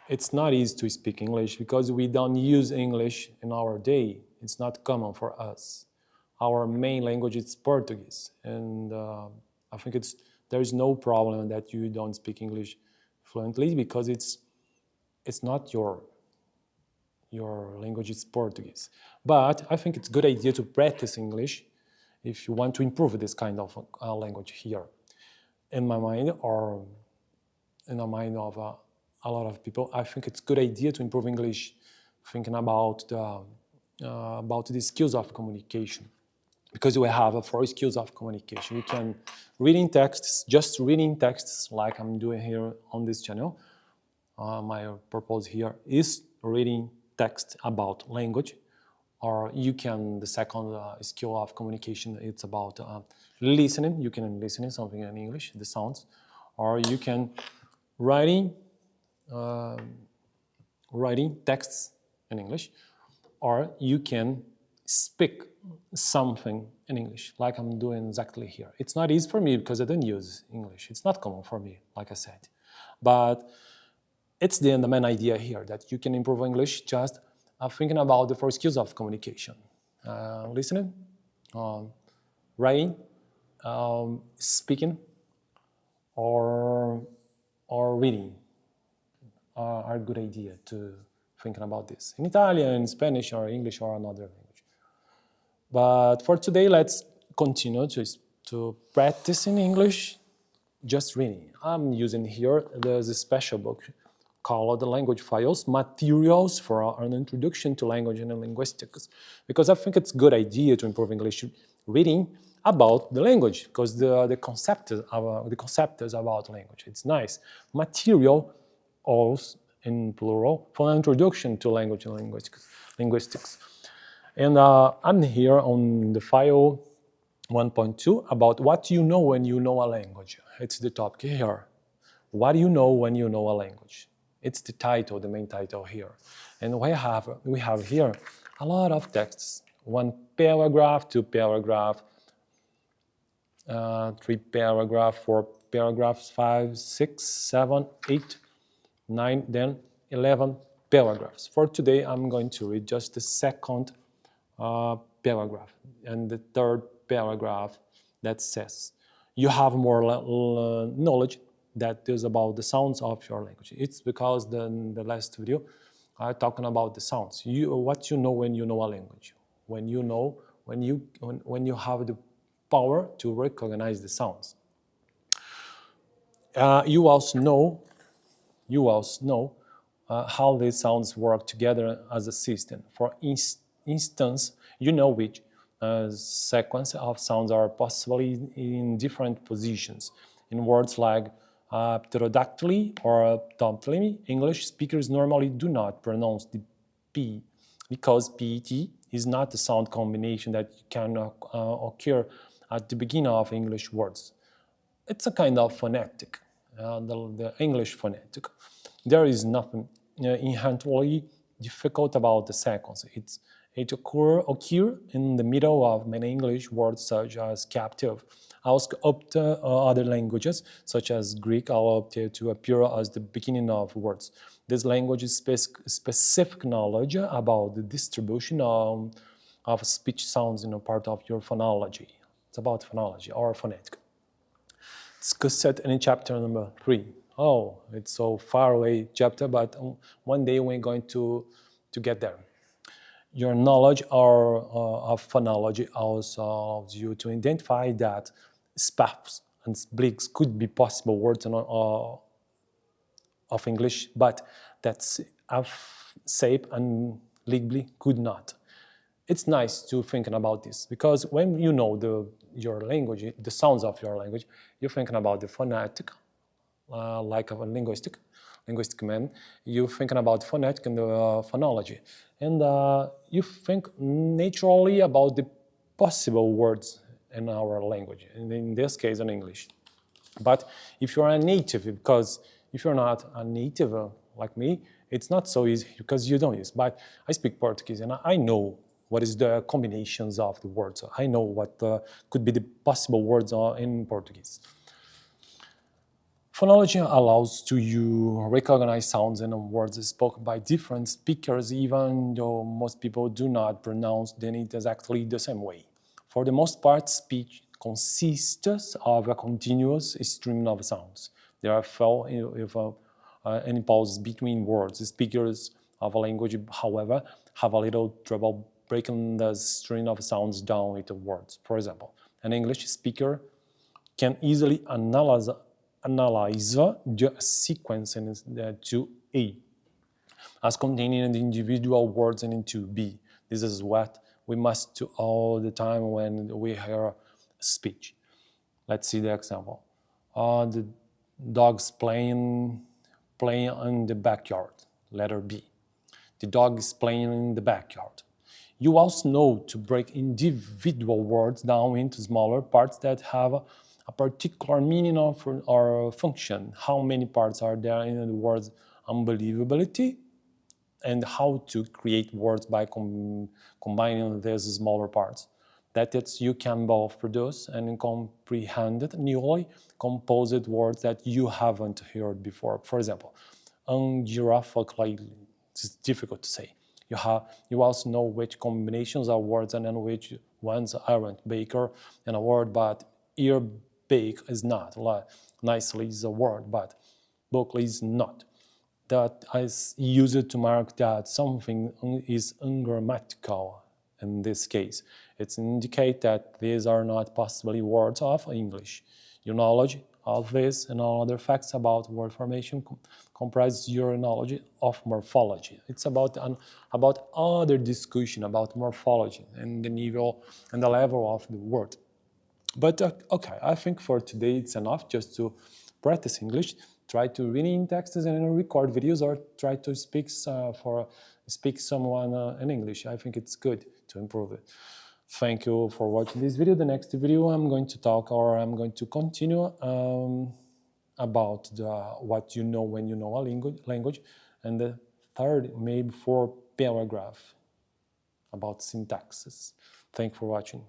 it's not easy to speak English because we don't use English in our day. It's not common for us. Our main language is Portuguese, and I think there is no problem that you don't speak English fluently because it's not your language is Portuguese. But I think it's a good idea to practice English if you want to improve this kind of language here. In my mind, or in the mind of a lot of people, I think it's a good idea to improve English, thinking about the skills of communication. Because we have 4 skills of communication. You can reading texts, just reading texts like I'm doing here on this channel. My purpose here is reading text about language, or you can, the second skill of communication, it's about listening. You can listen something in English, the sounds, or you can writing texts in English, or you can speak something in English, like I'm doing exactly here. It's not easy for me because I don't use English. It's not common for me, like I said. But it's the main idea here, that you can improve English just thinking about the 4 skills of communication. Listening, writing, speaking, or reading are a good idea to thinking about this. In Italian, Spanish, or English, or another language. But for today, let's continue to practice in English, just reading. I'm using here, there's a special book called The Language Files, Materials for an Introduction to Language and Linguistics, because I think it's a good idea to improve English reading about the language, because the concept is about language. It's nice. Material, also in plural, for an introduction to language and linguistics. And I'm here on the file 1.2 about what you know when you know a language. It's the topic here. What do you know when you know a language? It's the title, the main title here. And we have here a lot of texts. 1 paragraph, 2 paragraph, 3 paragraph, 4 paragraphs, 5, 6, 7, 8, 9, then 11 paragraphs. For today, I'm going to read just the second paragraph and the third paragraph that says you have more knowledge that is about the sounds of your language. It's because the last video I'm talking about the sounds. What you know when you know a language, when you have the power to recognize the sounds. You also know how these sounds work together as a system. For instance, you know which sequence of sounds are possibly in different positions. In words like pterodactyly or ptontely, English speakers normally do not pronounce the P because PET is not a sound combination that can occur at the beginning of English words. It's a kind of phonetic, the English phonetic. There is nothing inherently difficult about the sequence. It occurs in the middle of many English words such as captive. Also up to other languages such as Greek are up to appear as the beginning of words. This language is specific knowledge about the distribution of speech sounds in a part of your phonology. It's about phonology or phonetic. Discussed in chapter number 3. Oh, it's so far away chapter, but one day we're going to get there. Your knowledge of phonology also allows you to identify that spaps and blinks could be possible words of English, but that shape and legally could not. It's nice to think about this because when you know your language, the sounds of your language, you're thinking about the phonetic, like a linguistic man. You're thinking about phonetic and the phonology, and you think naturally about the possible words in our language, and in this case, in English. But if you're a native, because if you're not a native like me, it's not so easy because you don't use. But I speak Portuguese, and I know what is the combinations of the words. I know what could be the possible words in Portuguese. Phonology allows to you recognize sounds and words spoken by different speakers, even though most people do not pronounce them exactly the same way. For the most part, speech consists of a continuous stream of sounds. There are few any pauses between words. Speakers of a language, however, have a little trouble breaking the string of sounds down into words. For example, an English speaker can easily analyze the sequence into A as containing the individual words and into B. This is what we must do all the time when we hear speech. Let's see the example. The dog's playing in the backyard, letter B. The dog is playing in the backyard. You also know to break individual words down into smaller parts that have a particular meaning or function. How many parts are there in the words unbelievability, and how to create words by combining these smaller parts. That is, you can both produce and comprehend newly composed words that you haven't heard before. For example, ungiraphically, it's difficult to say. You also know which combinations are words and then which ones aren't. Baker and a word, but ear bake is not. Nicely is a word, but bookly is not. That is used to mark that something is ungrammatical in this case. It indicates that these are not possibly words of English. Your knowledge of this and all other facts about word formation comprises your knowledge of morphology. It's about other discussion about morphology and the level of the word. But okay, I think for today it's enough just to practice English. Try to read in texts and record videos, or try to speak someone in English. I think it's good to improve it. Thank you for watching this video. The next video I'm going to continue about what you know when you know a language, and the third, maybe 4 paragraph about syntaxes. Thank you for watching.